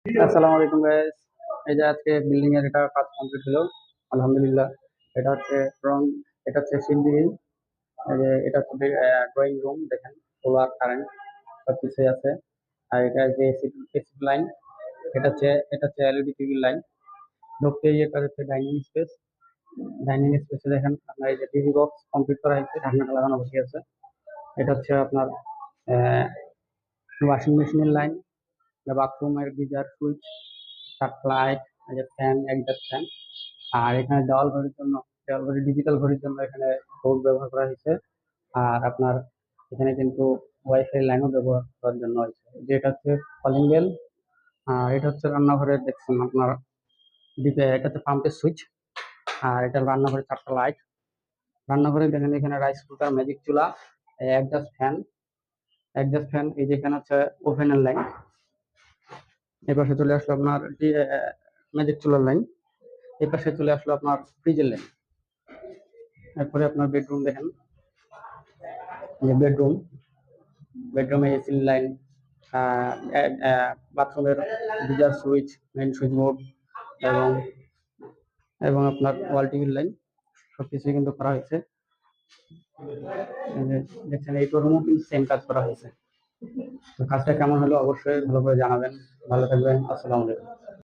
আসসালামু আলাইকুম গাইস। এই যে আজকে বিল্ডিং এর এটা কাজ কমপ্লিট হলো, আলহামদুলিল্লাহ। এটা হচ্ছে রং, এটা হচ্ছে সিলিং, এই যে এটা হচ্ছে ড্রয়িং রুম, দেখেন সোলার কারেন্ট সব কিছুই আছে। আর এটা যে এসি লাইন, এটা হচ্ছে এলইডি টিভি লাইন। ঢুকতে এটা হচ্ছে ডাইনিং স্পেস। ডাইনিং স্পেসে দেখেন আপনার এই যে টিভি বক্স কমপ্লিট করা হয়েছে, ঢাকনাটা লাগানো বাকি আছে। এটা হচ্ছে আপনার ওয়াশিং মেশিনের লাইন, বাথরুমের গিজার সুইচ, লাইট, এই যে ফ্যান, একজাস্ট ফ্যান। আর এখানে দেওয়াল ঘড়ি, ডিজিটাল ঘড়ির জন্য এখানে বোর্ড ব্যবহার করা হয়েছে। আর আপনার এখানে কিন্তু ওয়াইফাই লাইনও ব্যবহার করার জন্য হয়েছে। যেটা হচ্ছে কলিং বেল। আর এটা হচ্ছে রান্নাঘরে দেখছেন আপনার দিকে, এটা হচ্ছে পাম্পের সুইচ। আর এটা রান্নাঘরে 4টা লাইট। রান্নাঘরে দেখেন এখানে রাইস কুকার, ম্যাজিক চুলা, একজাস্ট ফ্যান, এই যে এখানে হচ্ছে ওভেনের লাইন। এপাশে চলে আসলো আপনার ম্যাজিক চুলার লাইন। এপাশে চলে আসলো আপনার ফ্রিজের লাইন। এরপরে আপনার বেডরুম দেখেন, যে বেডরুমে এসি লাইন, বাথরুমের geyser switch, main switch board, এবং এবং আপনার ওয়াল টিভির লাইন, সবকিছুই কিন্তু করা হয়েছে। এই যে দেখছেন এই রুমও কিন্তু সেম কাজ করা হয়েছে। তো কাজটা কেমন হলো অবশ্যই ভালো করে জানাবেন। ভালো থাকবেন, আসসালামু আলাইকুম।